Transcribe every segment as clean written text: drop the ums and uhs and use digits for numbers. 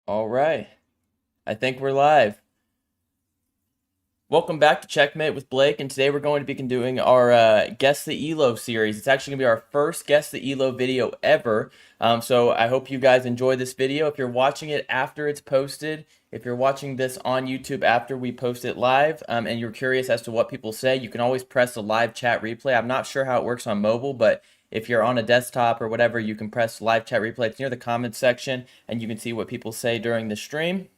All right. I think we're live. Welcome back to Checkmate with Blake, and today we're going to be doing our Guess the ELO series. It's actually going to be our first Guess the ELO video ever, so I hope you guys enjoy this video. If you're watching it after it's posted, if you're watching this on YouTube after we post it live, and you're curious as to what people say, you can always press the live chat replay. I'm not sure how it works on mobile, but if you're on a desktop or whatever, you can press live chat replay. It's near the comments section, and you can see what people say during the stream.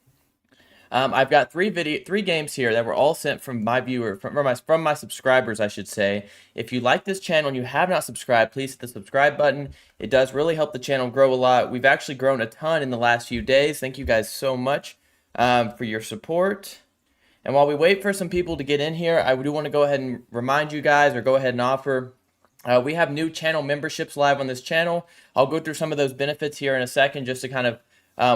I've got three games here that were all sent from my viewer, from my subscribers, I should say. If you like this channel and you have not subscribed, please hit the subscribe button. It does really help the channel grow a lot. We've actually grown a ton in the last few days. Thank you guys so much for your support. And while we wait for some people to get in here, I do want to go ahead and remind you guys, or go ahead and offer. We have new channel memberships live on this channel. I'll go through some of those benefits here in a second just to kind of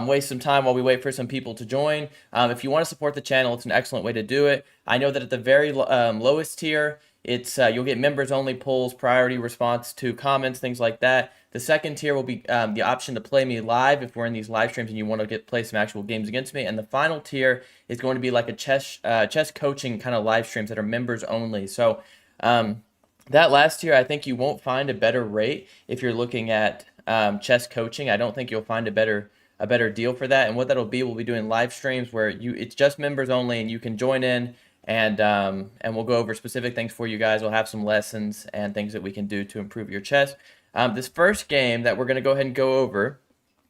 waste some time while we wait for some people to join. If you want to support the channel, it's an excellent way to do it. I know that at the very lowest tier, it's you'll get members only polls, priority response to comments, things like that. The second tier will be the option to play me live if we're in these live streams and you want to play some actual games against me. And the final tier is going to be like a chess coaching kind of live streams that are members only. So that last tier, I think you won't find a better rate if you're looking at chess coaching. I don't think you'll find a better deal for that. And what that'll be, we'll be doing live streams where it's just members only, and you can join in, and we'll go over specific things for you guys. We'll have some lessons and things that we can do to improve your chess. This first game that we're going to go ahead and go over,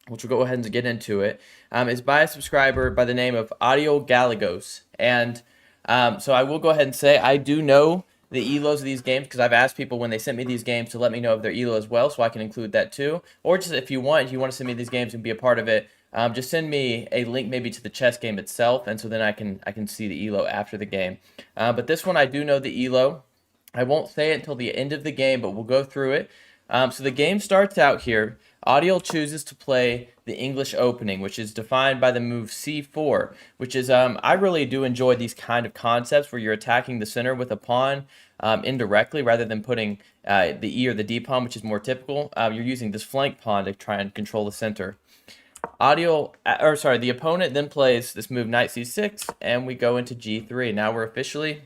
which we'll go ahead and get into it, is by a subscriber by the name of Audio Galagos. And so I will go ahead and say I do know the ELOs of these games because I've asked people when they sent me these games to let me know of their ELO as well, so I can include that too. Or just if you want to send me these games and be a part of it, just send me a link maybe to the chess game itself, and so then I can see the ELO after the game. But this one I do know the ELO. I won't say it until the end of the game, but we'll go through it. So the game starts out here. Audio chooses to play the English opening, which is defined by the move c4, which is, I really do enjoy these kind of concepts where you're attacking the center with a pawn indirectly rather than putting the E or the D pawn, which is more typical. You're using this flank pawn to try and control the center. The opponent then plays this move knight c6, and we go into g3. Now we're officially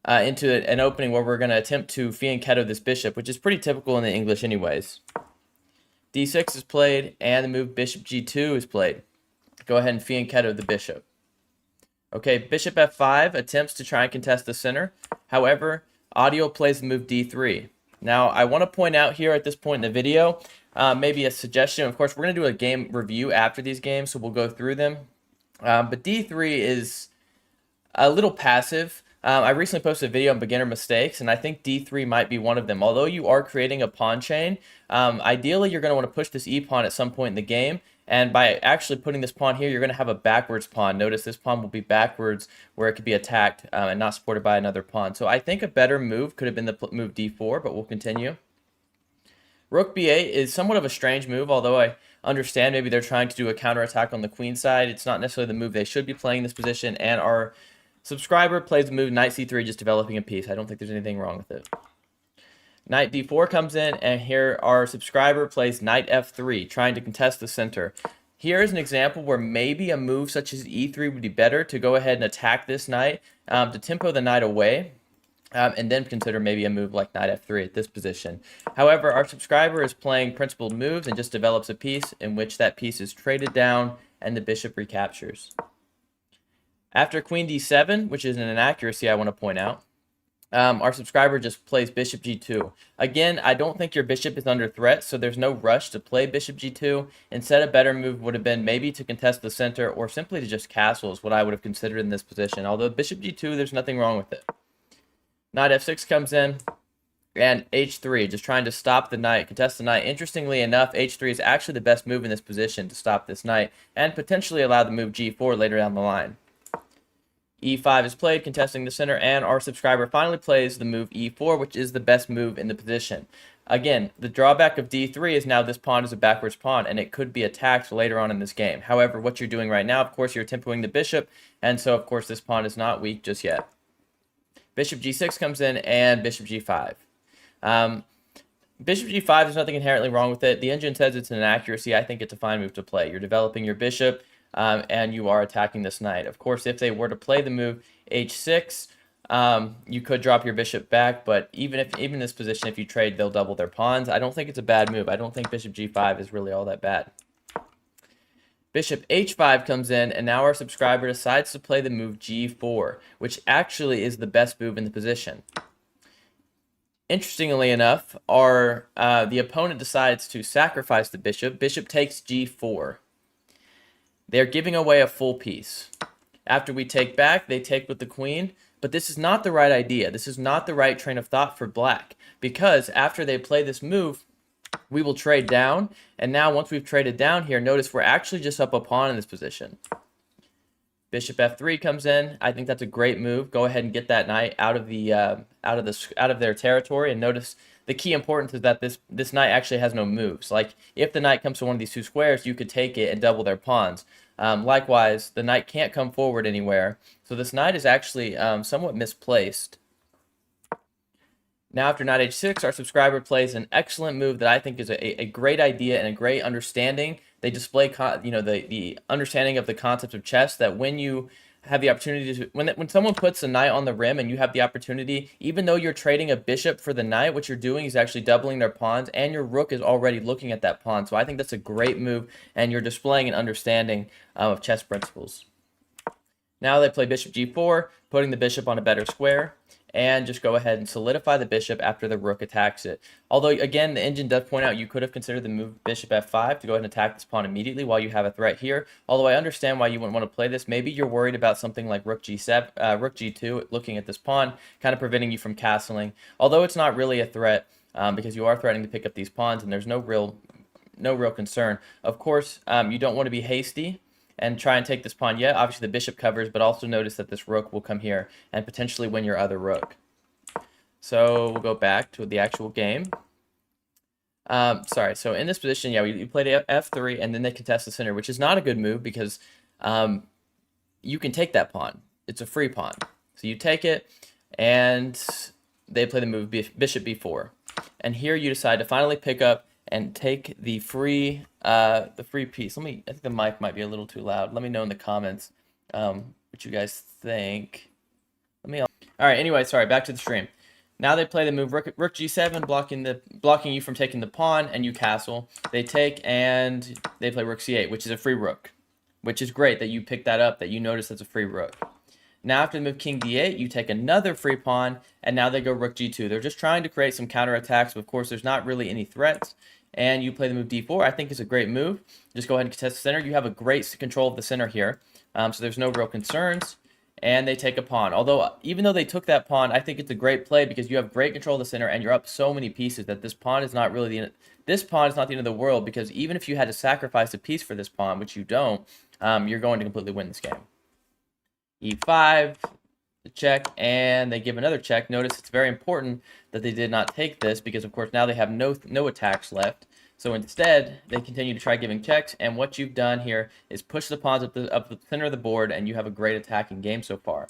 into an opening where we're going to attempt to fianchetto this bishop, which is pretty typical in the English anyways. d6 is played, and the move bishop g2 is played. Go ahead and fianchetto the bishop. Okay, bishop f5 attempts to try and contest the center. However, Audio plays the move d3. Now, I want to point out here at this point in the video, maybe a suggestion. Of course, we're going to do a game review after these games, so we'll go through them. But d3 is a little passive. I recently posted a video on beginner mistakes, and I think d3 might be one of them. Although you are creating a pawn chain, ideally you're going to want to push this e-pawn at some point in the game, and by actually putting this pawn here, you're going to have a backwards pawn. Notice this pawn will be backwards where it could be attacked and not supported by another pawn. So I think a better move could have been the move d4, but we'll continue. Rook b8 is somewhat of a strange move, although I understand maybe they're trying to do a counterattack on the queen side. It's not necessarily the move they should be playing in this position, and our subscriber plays the move knight c3, just developing a piece. I don't think there's anything wrong with it. Knight d4 comes in, and here our subscriber plays knight f3, trying to contest the center. Here is an example where maybe a move such as e3 would be better to go ahead and attack this knight, to tempo the knight away, and then consider maybe a move like knight f3 at this position. However, our subscriber is playing principled moves and just develops a piece in which that piece is traded down and the bishop recaptures. After queen d7, which is an inaccuracy I want to point out, our subscriber just plays bishop g2. Again, I don't think your bishop is under threat, so there's no rush to play bishop g2. Instead, a better move would have been maybe to contest the center or simply to just castle is what I would have considered in this position. Although bishop g2, there's nothing wrong with it. Knight f6 comes in, and h3, just trying to stop the knight, contest the knight. Interestingly enough, h3 is actually the best move in this position to stop this knight and potentially allow the move g4 later down the line. e5 is played, contesting the center, and our subscriber finally plays the move e4, which is the best move in the position. Again, the drawback of d3 is now this pawn is a backwards pawn, and it could be attacked later on in this game. However, what you're doing right now, of course, you're tempoing the bishop, and so, of course, this pawn is not weak just yet. Bishop g6 comes in, and bishop g5. Bishop g5, there's nothing inherently wrong with it. The engine says it's an inaccuracy. I think it's a fine move to play. You're developing your bishop, and you are attacking this knight. Of course, if they were to play the move h6, you could drop your bishop back, but even in this position, if you trade, they'll double their pawns. I don't think it's a bad move. I don't think bishop g5 is really all that bad. Bishop h5 comes in, and now our subscriber decides to play the move g4, which actually is the best move in the position. Interestingly enough, the opponent decides to sacrifice the bishop. Bishop takes g4. They're giving away a full piece. After we take back, they take with the queen. But this is not the right idea. This is not the right train of thought for black. Because after they play this move, we will trade down. And now once we've traded down here, notice we're actually just up a pawn in this position. Bishop f3 comes in. I think that's a great move. Go ahead and get that knight out of their territory. And notice the key importance is that this knight actually has no moves. Like if the knight comes to one of these two squares, you could take it and double their pawns. Likewise, the knight can't come forward anywhere. So this knight is actually somewhat misplaced. Now after knight h6, our subscriber plays an excellent move that I think is a great idea and a great understanding. They display the understanding of the concept of chess, that when you have the opportunity to, when someone puts a knight on the rim and you have the opportunity, even though you're trading a bishop for the knight, what you're doing is actually doubling their pawns, and your rook is already looking at that pawn. So I think that's a great move, and you're displaying an understanding of chess principles. Now they play bishop g4, putting the bishop on a better square, and just go ahead and solidify the bishop after the rook attacks it. Although, again, the engine does point out you could have considered the move bishop f5 to go ahead and attack this pawn immediately while you have a threat here. Although I understand why you wouldn't want to play this. Maybe you're worried about something like rook g7, rook g2, looking at this pawn, kind of preventing you from castling. Although it's not really a threat, because you are threatening to pick up these pawns, and there's no real concern. Of course, you don't want to be hasty and try and take this pawn yet. Obviously, the bishop covers, but also notice that this rook will come here and potentially win your other rook. So we'll go back to the actual game. So in this position, yeah, you played f3, and then they contest the center, which is not a good move because you can take that pawn. It's a free pawn. So you take it, and they play the move bishop b4. And here you decide to finally pick up and take the free piece. I think the mic might be a little too loud. Let me know in the comments what you guys think. All right, anyway, sorry, back to the stream. Now they play the move rook g7, blocking you from taking the pawn, and you castle. They take, and they play rook c8, which is a free rook, which is great that you picked that up, that you notice that's a free rook. Now after the move king d8, you take another free pawn, and now they go rook g2. They're just trying to create some counterattacks, but of course there's not really any threats. And you play the move d4. I think is a great move. Just go ahead and contest the center. You have a great control of the center here, so there's no real concerns. And they take a pawn. Although, even though they took that pawn, I think it's a great play because you have great control of the center, and you're up so many pieces that this pawn is not really this pawn is not the end of the world, because even if you had to sacrifice a piece for this pawn, which you don't, you're going to completely win this game. e5, the check, and they give another check. Notice it's very important that they did not take this because, of course, now they have no attacks left. So instead, they continue to try giving checks, and what you've done here is push the pawns up the center of the board, and you have a great attacking game so far.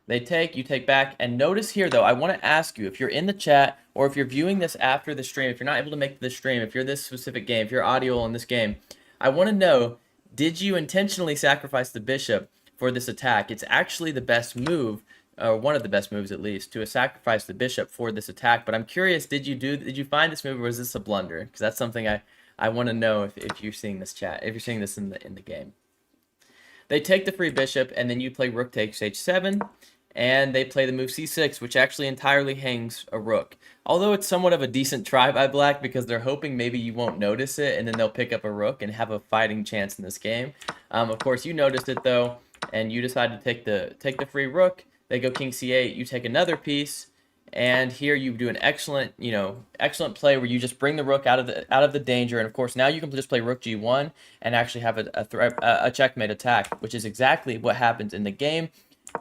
They take, you take back, and notice here, though, I want to ask you, if you're in the chat, or if you're viewing this after the stream, if you're not able to make this stream, if you're this specific game, if you're audio on this game, I want to know, did you intentionally sacrifice the bishop for this attack? It's actually the best move, or one of the best moves at least, to sacrifice the bishop for this attack. But I'm curious, did you find this move, or was this a blunder? Because that's something I want to know if you're seeing this chat, if you're seeing this in the game. They take the free bishop, and then you play rook takes h7, and they play the move c6, which actually entirely hangs a rook. Although it's somewhat of a decent try by black, because they're hoping maybe you won't notice it, and then they'll pick up a rook and have a fighting chance in this game. Of course, you noticed it though, and you decide to take the free rook. They go king c8, you take another piece, and here you do an excellent play where you just bring the rook out of the danger. And of course, now you can just play rook g1 and actually have a checkmate attack, which is exactly what happens in the game.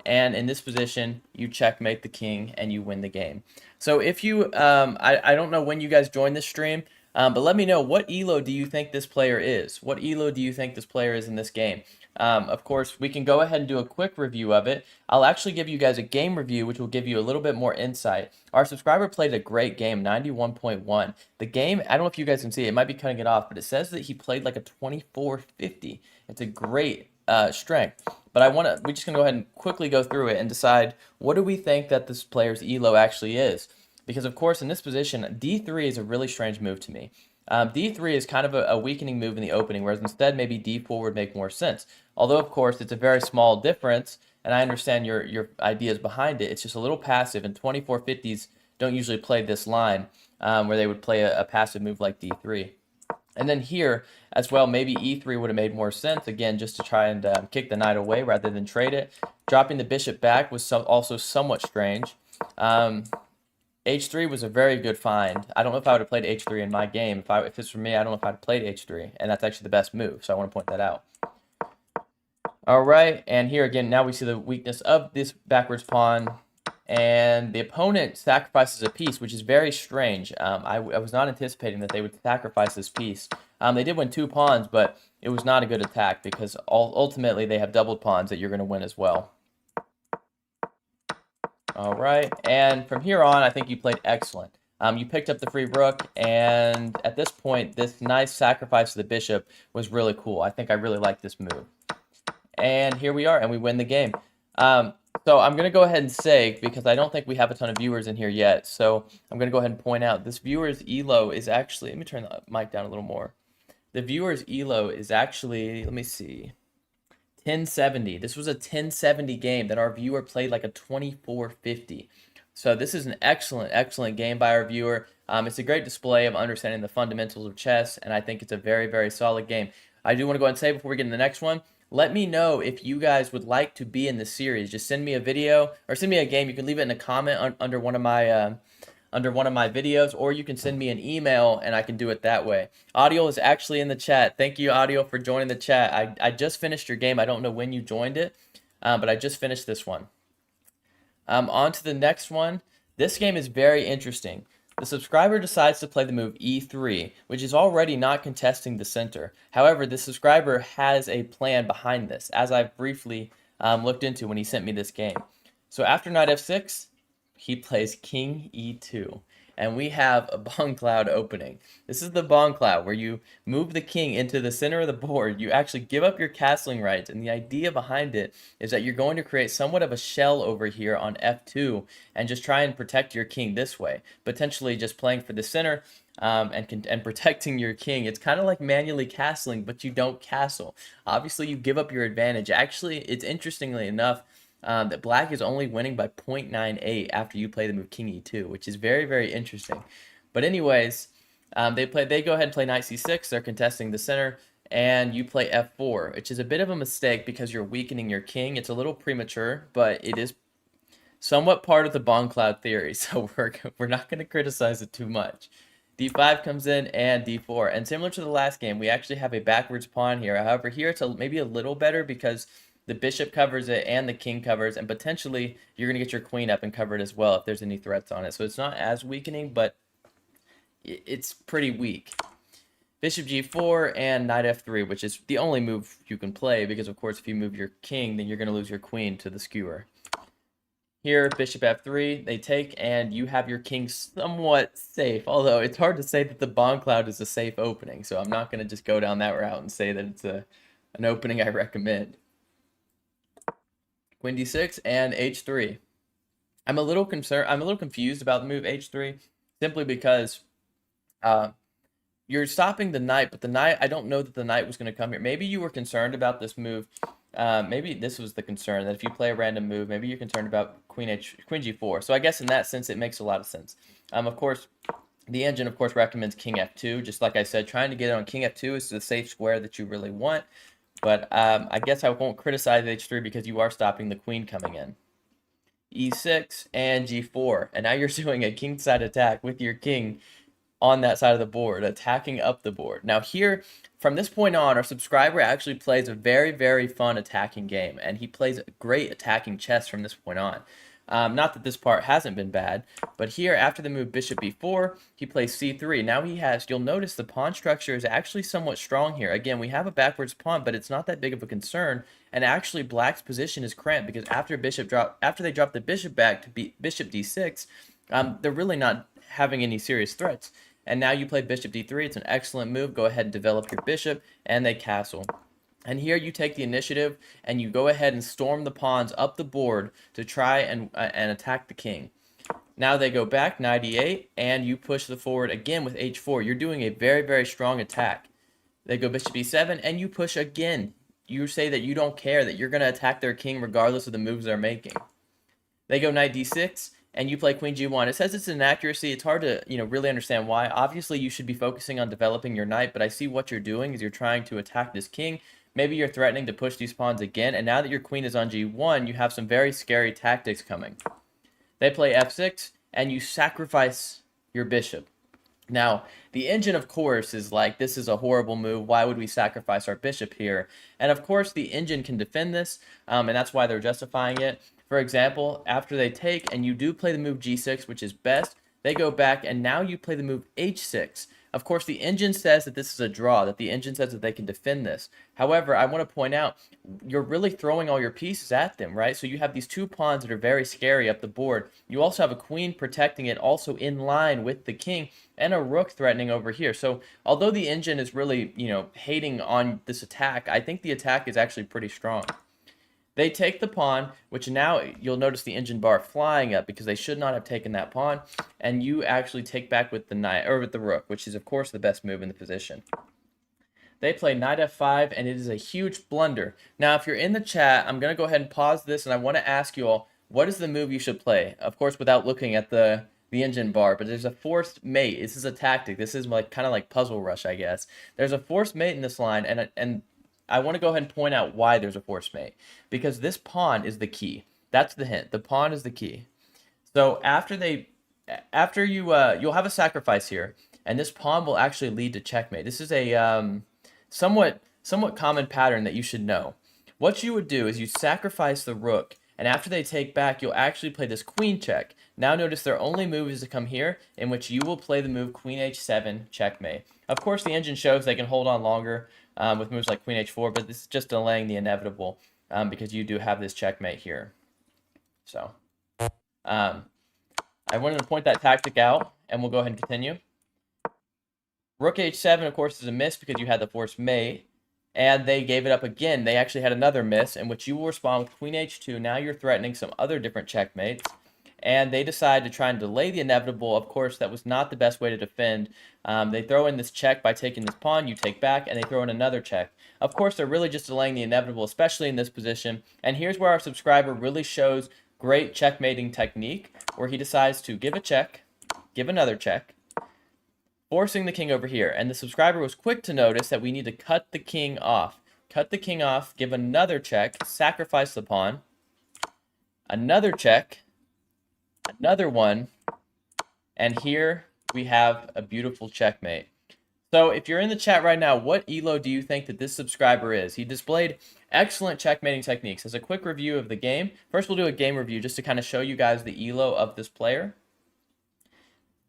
And in this position, you checkmate the king and you win the game. So if you, I don't know when you guys joined this stream, But let me know, what ELO do you think this player is? What ELO do you think this player is in this game? Of course, we can go ahead and do a quick review of it. I'll actually give you guys a game review, which will give you a little bit more insight. Our subscriber played a great game, 91.1. The game, I don't know if you guys can see it, might be cutting it off, but it says that he played like a 2450. It's a great strength. But we're just gonna go ahead and quickly go through it and decide, what do we think that this player's ELO actually is? Because of course, in this position, D3 is a really strange move to me. D3 is kind of a weakening move in the opening, whereas instead maybe D4 would make more sense. Although, of course, it's a very small difference, and I understand your ideas behind it. It's just a little passive, and 2450s don't usually play this line, where they would play a passive move like D3. And then here as well, maybe E3 would have made more sense, again, just to try and kick the knight away rather than trade it. Dropping the bishop back was also somewhat strange. H3 was a very good find. I don't know if I would have played H3 in my game. If it's for me, I don't know if I'd have played H3, and that's actually the best move, so I want to point that out. All right, and here again, now we see the weakness of this backwards pawn, and the opponent sacrifices a piece, which is very strange. I was not anticipating that they would sacrifice this piece. They did win 2 pawns, but it was not a good attack because ultimately they have doubled pawns that you're going to win as well. All right, and from here on, I think you played excellent. You picked up the free rook, and at this point, this nice sacrifice of the bishop was really cool. I think I really like this move. And here we are, and we win the game. So I'm going to go ahead and say, because I don't think we have a ton of viewers in here yet, so I'm going to go ahead and point out this viewer's ELO is actually, let me turn the mic down a little more. The viewer's ELO is actually, let me see, 1070. This was a 1070 game that our viewer played like a 2450. So this is an excellent, excellent game by our viewer. It's a great display of understanding the fundamentals of chess, and I think it's a very, very solid game. I do want to go ahead and say before we get into the next one, let me know if you guys would like to be in this series. Just send me a video or send me a game. You can leave it in a comment under one of my videos, or you can send me an email and I can do it that way. Audio is actually in the chat. Thank you, Audio, for joining the chat. I just finished your game. I don't know when you joined it, but I just finished this one. On to the next one. This game is very interesting. The subscriber decides to play the move E3, which is already not contesting the center. However, the subscriber has a plan behind this, as I've briefly looked into when he sent me this game. So after knight F6, he plays King E2, and we have a bong cloud opening. This is the bong cloud where you move the king into the center of the board. You actually give up your castling rights, and the idea behind it is that you're going to create somewhat of a shell over here on F2 and just try and protect your king this way, potentially just playing for the center and protecting your king. It's kind of like manually castling, but you don't castle. Obviously, you give up your advantage. Actually, it's interestingly enough, that black is only winning by 0.98 after you play the move King E2, which is very, very interesting. But anyways, they go ahead and play knight C6. They're contesting the center, and you play F4, which is a bit of a mistake because you're weakening your king. It's a little premature, but it is somewhat part of the bong cloud theory, so we're not going to criticize it too much. D5 comes in and D4, and similar to the last game, we actually have a backwards pawn here. However, here it's maybe a little better because the bishop covers it and the king covers, and potentially you're going to get your queen up and cover it as well if there's any threats on it. So it's not as weakening, but it's pretty weak. Bishop G4 and knight F3, which is the only move you can play because, of course, if you move your king, then you're going to lose your queen to the skewer. Here, bishop F3, they take, and you have your king somewhat safe, although it's hard to say that the bong cloud is a safe opening, so I'm not going to just go down that route and say that it's an opening I recommend. Queen D6 and H3. I'm a little confused about the move H3, simply because you're stopping the knight, but the knight, I don't know that the knight was going to come here. Maybe you were concerned about this move. Maybe this was the concern, that if you play a random move, maybe you're concerned about Queen G4. So I guess in that sense, it makes a lot of sense. Of course, the engine, of course, recommends King F2. Just like I said, trying to get it on King F2 is the safe square that you really want. But I guess I won't criticize H3 because you are stopping the queen coming in. E6 and G4. And now you're doing a kingside attack with your king on that side of the board, attacking up the board. Now here, from this point on, our subscriber actually plays a very, very fun attacking game. And he plays great attacking chess from this point on. Not that this part hasn't been bad, but here after the move bishop b4, he plays c3. Now he has, you'll notice the pawn structure is actually somewhat strong here. Again, we have a backwards pawn, but it's not that big of a concern. And actually, black's position is cramped because after they drop the bishop back to bishop d6, they're really not having any serious threats. And now you play bishop d3. It's an excellent move. Go ahead and develop your bishop, and they castle. And here you take the initiative, and you go ahead and storm the pawns up the board to try and attack the king. Now they go back, knight e8, and you push the forward again with h4. You're doing a very, very strong attack. They go bishop e7, and you push again. You say that you don't care, that you're going to attack their king regardless of the moves they're making. They go knight d6, and you play queen g1. It says it's an inaccuracy. It's hard to really understand why. Obviously, you should be focusing on developing your knight, but I see what you're doing is you're trying to attack this king. Maybe you're threatening to push these pawns again, and now that your queen is on g1, you have some very scary tactics coming. They play f6, and you sacrifice your bishop. Now, the engine, of course, is like, this is a horrible move. Why would we sacrifice our bishop here? And, of course, the engine can defend this, and that's why they're justifying it. For example, after they take, and you do play the move g6, which is best, they go back, and now you play the move h6. Of course, the engine says that this is a draw, that the engine says that they can defend this. However, I want to point out, you're really throwing all your pieces at them, right? So you have these two pawns that are very scary up the board. You also have a queen protecting it, also in line with the king, and a rook threatening over here. So although the engine is really, hating on this attack, I think the attack is actually pretty strong. They take the pawn, which now you'll notice the engine bar flying up because they should not have taken that pawn, and you actually take back with the knight, or with the rook, which is of course the best move in the position. They play knight f5, and it is a huge blunder. Now, if you're in the chat, I'm going to go ahead and pause this, and I want to ask you all, what is the move you should play? Of course, without looking at the engine bar, but there's a forced mate. This is a tactic. This is like kind of like Puzzle Rush, I guess. There's a forced mate in this line, and I want to go ahead and point out why there's a forced mate. Because this pawn is the key. That's the hint. The pawn is the key. So after you'll have a sacrifice here, and this pawn will actually lead to checkmate. This is a somewhat common pattern that you should know. What you would do is you sacrifice the rook, and after they take back, you'll actually play this queen check. Now notice their only move is to come here, in which you will play the move queen h7, checkmate. Of course, the engine shows they can hold on longer with moves like queen h4, but this is just delaying the inevitable because you do have this checkmate here. So I wanted to point that tactic out, and we'll go ahead and continue. Rook h7, of course, is a miss because you had the forced mate, and they gave it up again. They actually had another miss, in which you will respond with queen h2. Now you're threatening some other different checkmates, and they decide to try and delay the inevitable. Of course, that was not the best way to defend. They throw in this check by taking this pawn, you take back, and they throw in another check. Of course, they're really just delaying the inevitable, especially in this position. And here's where our subscriber really shows great checkmating technique, where he decides to give a check, give another check, forcing the king over here. And the subscriber was quick to notice that we need to cut the king off. Cut the king off, give another check, sacrifice the pawn, another check, another one, and here we have a beautiful checkmate. So if you're in the chat right now, what ELO do you think that this subscriber is? He displayed excellent checkmating techniques. As a quick review of the game, first we'll do a game review just to kind of show you guys the ELO of this player.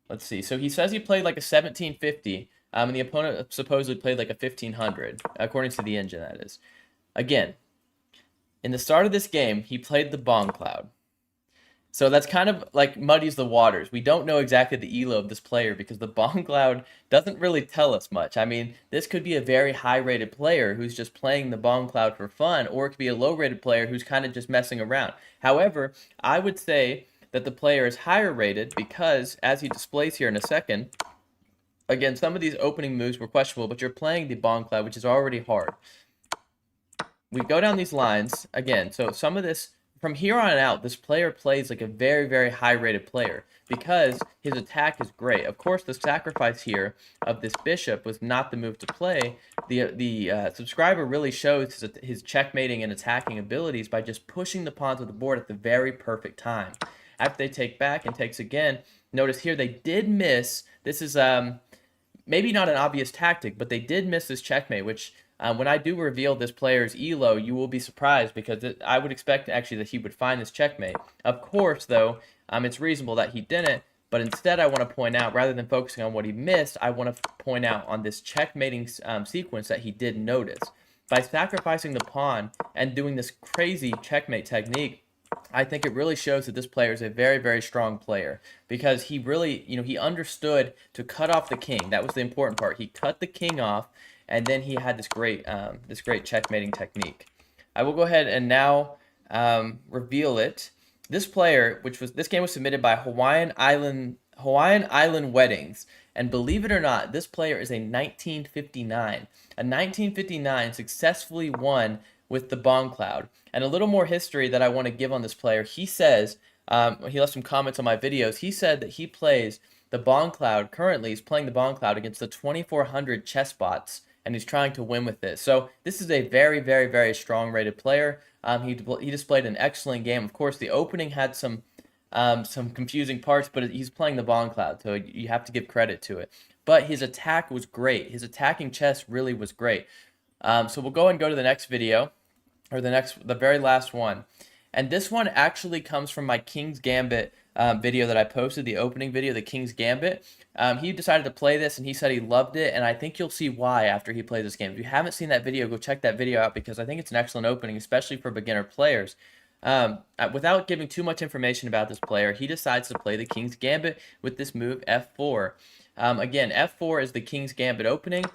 Let's see. So he says he played like a 1750, and the opponent supposedly played like a 1500, according to the engine, that is. Again, in the start of this game, he played the bomb cloud. So that's kind of like muddies the waters. We don't know exactly the ELO of this player because the bomb cloud doesn't really tell us much. I mean, this could be a very high-rated player who's just playing the bomb cloud for fun, or it could be a low-rated player who's kind of just messing around. However, I would say that the player is higher rated because, as he displays here in a second, again, some of these opening moves were questionable, but you're playing the bomb cloud, which is already hard. We go down these lines, again, so some of this, from here on out, this player plays like a very, very high-rated player because his attack is great. Of course, the sacrifice here of this bishop was not the move to play. The subscriber really shows his checkmating and attacking abilities by just pushing the pawns of the board at the very perfect time. After they take back and takes again, notice here they did miss. This is maybe not an obvious tactic, but they did miss this checkmate, which When I do reveal this player's ELO, you will be surprised because I would expect actually that he would find this checkmate. Of course, though, it's reasonable that he didn't, but instead I want to point out, rather than focusing on what he missed, I want to point out on this checkmating sequence that he did notice. By sacrificing the pawn and doing this crazy checkmate technique, I think it really shows that this player is a very, very strong player because he really, he understood to cut off the king. That was the important part. He cut the king off, and then he had this great checkmating technique. I will go ahead and now reveal it. This player, this game was submitted by Hawaiian Island Weddings, and believe it or not, this player is a 1959. A 1959 successfully won with the Bomb Cloud. And a little more history that I want to give on this player. He says, he left some comments on my videos. He said that he plays the Bomb Cloud, currently he's playing the Bomb Cloud against the 2400 chess bots, and he's trying to win with this. So this is a very, very, very strong rated player. He displayed an excellent game. Of course, the opening had some confusing parts, but he's playing the Bomb Cloud, so you have to give credit to it. But his attack was great. His attacking chess really was great. So we'll go and go to the next video, or the very last one. And this one actually comes from my King's Gambit video that I posted, the opening video, the King's Gambit. He decided to play this, and he said he loved it, and I think you'll see why after he plays this game. If you haven't seen that video, go check that video out because I think it's an excellent opening, especially for beginner players. Without giving too much information about this player, he decides to play the King's Gambit with this move F4. Again, F4 is the King's Gambit opening.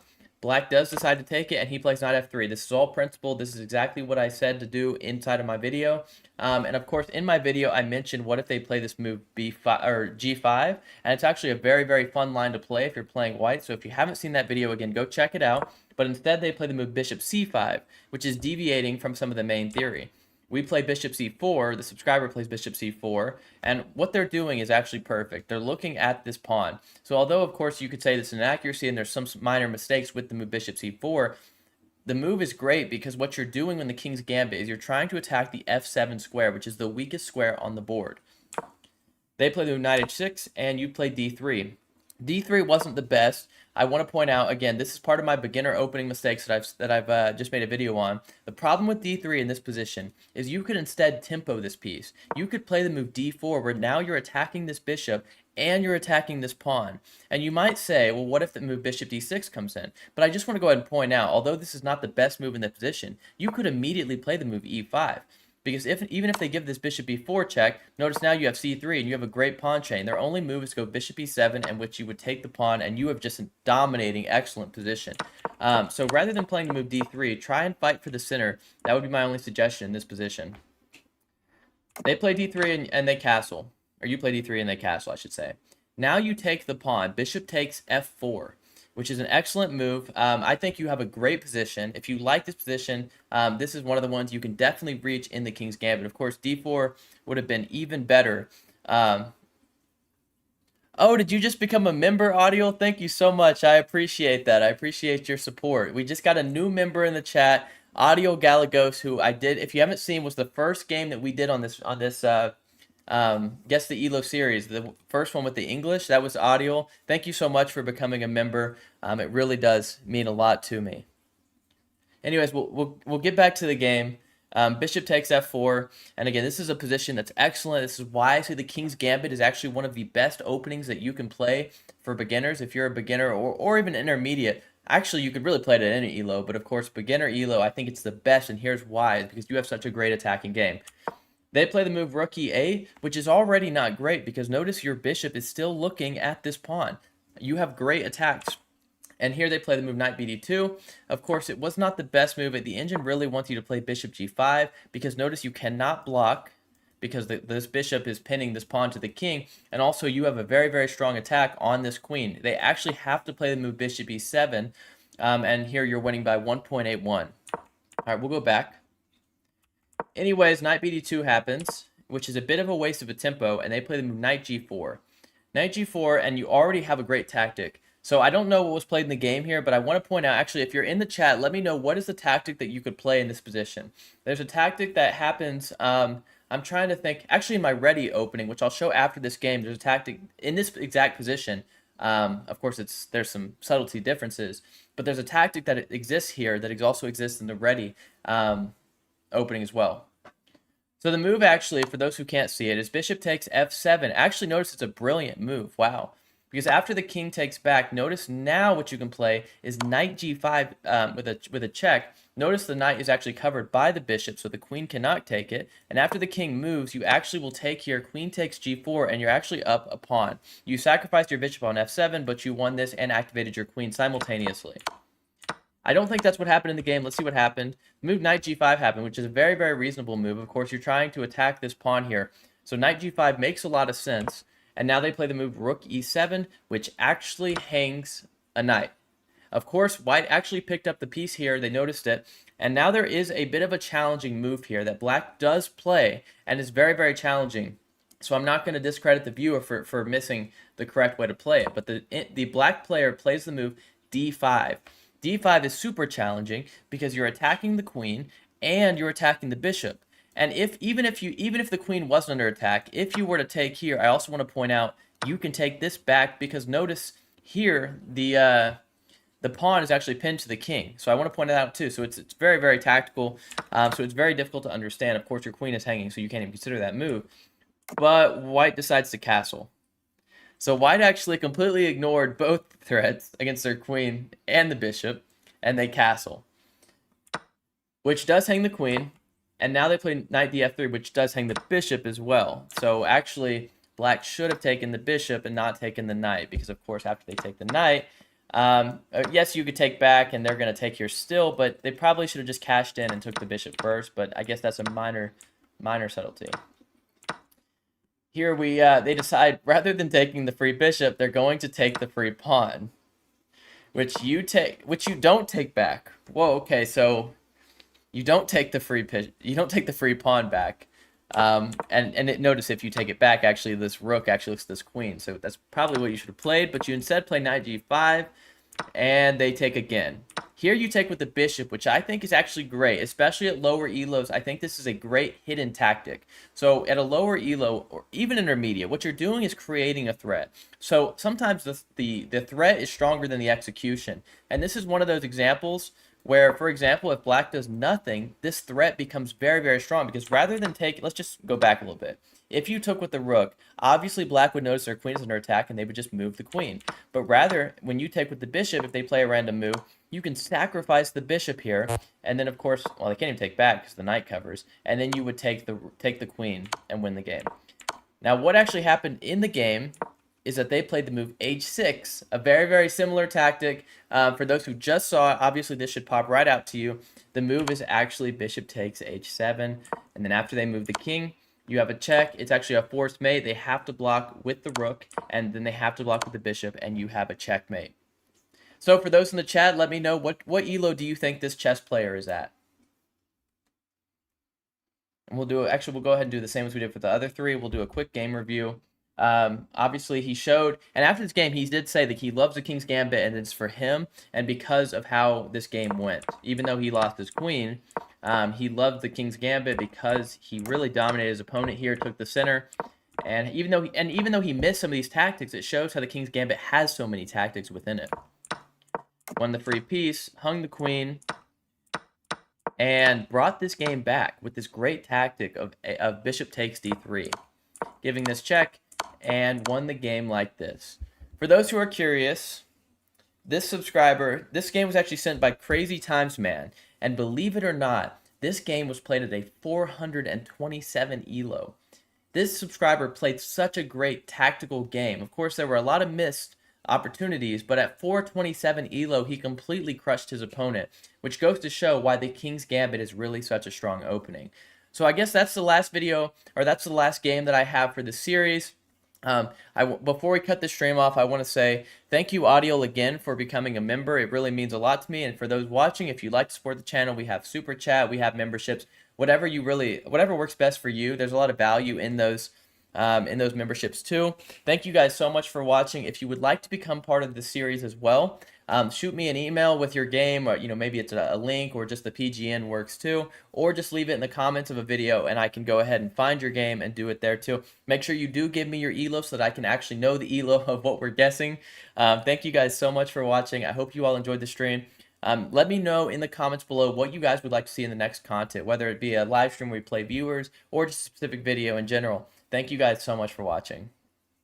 Black does decide to take it, and he plays knight f3. This is all principled. This is exactly what I said to do inside of my video. And of course, in my video, I mentioned what if they play this move b5 or g5, and it's actually a very, very fun line to play if you're playing white. So if you haven't seen that video, again, go check it out. But instead, they play the move bishop c5, which is deviating from some of the main theory. We play bishop c4, the subscriber plays bishop c4, and what they're doing is actually perfect. They're looking at this pawn. So although, of course, you could say this is an inaccuracy and there's some minor mistakes with the move bishop c4, the move is great because what you're doing in the King's Gambit is you're trying to attack the f7 square, which is the weakest square on the board. They play the move knight h6, and you play d3. D3 wasn't the best. I want to point out, again, this is part of my beginner opening mistakes that I've just made a video on. The problem with D3 in this position is you could instead tempo this piece. You could play the move D4, where now you're attacking this bishop and you're attacking this pawn. And you might say, well, what if the move bishop D6 comes in? But I just want to go ahead and point out, although this is not the best move in the position, you could immediately play the move E5. Because even if they give this bishop b4 check, notice now you have c3 and you have a great pawn chain. Their only move is to go bishop e7, in which you would take the pawn, and you have just a dominating, excellent position. So rather than playing the move d3, try and fight for the center. That would be my only suggestion in this position. They play d3 and they castle. Or you play d3 and they castle, I should say. Now you take the pawn. Bishop takes f4, which is an excellent move. I think you have a great position. If you like this position, this is one of the ones you can definitely reach in the King's Gambit. Of course, d4 would have been even better. Oh, did you just become a member, Audio? Thank you so much. I appreciate that. I appreciate your support. We just got a new member in the chat, Audio Galagos, who I did, if you haven't seen, was the first game that we did on this Guess the ELO series, the first one with the English. That was Audio. Thank you so much for becoming a member. It really does mean a lot to me. Anyways, we'll get back to the game. Bishop takes f4, and again, this is a position that's excellent. This is why I say the King's Gambit is actually one of the best openings that you can play for beginners. If you're a beginner or even intermediate, actually you could really play it at any ELO, but of course beginner ELO, I think it's the best, and here's why: it's because you have such a great attacking game. They play the move rook e8, which is already not great because notice your bishop is still looking at this pawn. You have great attacks. And here they play the move knight bd2. Of course, it was not the best move. The engine really wants you to play bishop g5 because notice you cannot block because this bishop is pinning this pawn to the king. And also you have a very, very strong attack on this queen. They actually have to play the move bishop e7. And here you're winning by 1.81. All right, we'll go back. Anyways, knight bd2 happens, which is a bit of a waste of a tempo, and they play the move knight g4. Knight g4, and you already have a great tactic. So I don't know what was played in the game here, but I want to point out, actually, if you're in the chat, let me know what is the tactic that you could play in this position. There's a tactic that happens, I'm trying to think, actually in my ready opening, which I'll show after this game, there's a tactic in this exact position. Of course, there's some subtlety differences. But there's a tactic that exists here that also exists in the ready opening as well. So the move actually, for those who can't see it, is bishop takes f7. Actually, notice it's a brilliant move. Wow. Because after the king takes back, notice now what you can play is knight g5 with a check. Notice the knight is actually covered by the bishop, so the queen cannot take it. And after the king moves, you actually will take here, queen takes g4, and you're actually up a pawn. You sacrificed your bishop on f7, but you won this and activated your queen simultaneously. I don't think that's what happened in the game. Let's see what happened. Move knight g5 happened, which is a very, very reasonable move. Of course, you're trying to attack this pawn here. So knight g5 makes a lot of sense. And now they play the move rook e7, which actually hangs a knight. Of course, white actually picked up the piece here. They noticed it. And now there is a bit of a challenging move here that black does play and is very, very challenging. So I'm not going to discredit the viewer for missing the correct way to play it. But the black player plays the move d5. d5 is super challenging because you're attacking the queen and you're attacking the bishop. And even if the queen wasn't under attack, if you were to take here, I also want to point out you can take this back because notice here the pawn is actually pinned to the king. So I want to point that out too. So it's very, very tactical. So it's very difficult to understand. Of course, your queen is hanging, so you can't even consider that move. But white decides to castle. So white actually completely ignored both threats against their queen and the bishop, and they castle, which does hang the queen. And now they play knight df3, which does hang the bishop as well. So actually, black should have taken the bishop and not taken the knight, because of course, after they take the knight, yes, you could take back, and they're going to take here still, but they probably should have just cashed in and took the bishop first. But I guess that's a minor subtlety. Here they decide rather than taking the free bishop, they're going to take the free pawn, which you don't take back. Whoa, okay, so you don't take the free pawn back, notice if you take it back, actually this rook actually looks at this queen, so that's probably what you should have played. But you instead play knight g5, and they take again. Here you take with the bishop, which I think is actually great, especially at lower elos. I think this is a great hidden tactic. So at a lower elo, or even intermediate, what you're doing is creating a threat. So sometimes the threat is stronger than the execution. And this is one of those examples where, for example, if black does nothing, this threat becomes very, very strong. Because rather than let's just go back a little bit. If you took with the rook, obviously black would notice their queen is under attack and they would just move the queen. But rather, when you take with the bishop, if they play a random move, you can sacrifice the bishop here, and then of course, well, they can't even take back because the knight covers, and then you would take the queen and win the game. Now, what actually happened in the game is that they played the move h6, a very, very similar tactic. For those who just saw it, obviously this should pop right out to you. The move is actually bishop takes h7, and then after they move the king, you have a check. It's actually a forced mate. They have to block with the rook, and then they have to block with the bishop, and you have a checkmate. So for those in the chat, let me know what elo do you think this chess player is at? And we'll go ahead and do the same as we did for the other three. We'll do a quick game review. Obviously he showed, and after this game, he did say that he loves the King's Gambit and it's for him, and because of how this game went. Even though he lost his queen, he loved the King's Gambit because he really dominated his opponent here, took the center. And even though he missed some of these tactics, it shows how the King's Gambit has so many tactics within it. Won the free piece, hung the queen, and brought this game back with this great tactic of bishop takes d3, giving this check, and won the game like this. For those who are curious, this game was actually sent by Crazy Times Man, and believe it or not, this game was played at a 427 elo. This subscriber played such a great tactical game. Of course, there were a lot of missed opportunities, but at 427 elo, he completely crushed his opponent, which goes to show why the King's Gambit is really such a strong opening. So I guess that's the last video, or that's the last game that I have for this series. Before we cut the stream off, I want to say thank you, Audio, again for becoming a member. It really means a lot to me. And for those watching, if you'd like to support the channel, we have Super Chat, we have memberships, whatever works best for you. There's a lot of value in those memberships too. Thank you guys so much for watching. If you would like to become part of the series as well, shoot me an email with your game, or maybe it's a link, or just the PGN works too, or just leave it in the comments of a video and I can go ahead and find your game and do it there too. Make sure you do give me your ELO so that I can actually know the ELO of what we're guessing. Thank you guys so much for watching. I hope you all enjoyed the stream. Let me know in the comments below what you guys would like to see in the next content, whether it be a live stream where we play viewers or just a specific video in general. Thank you guys so much for watching.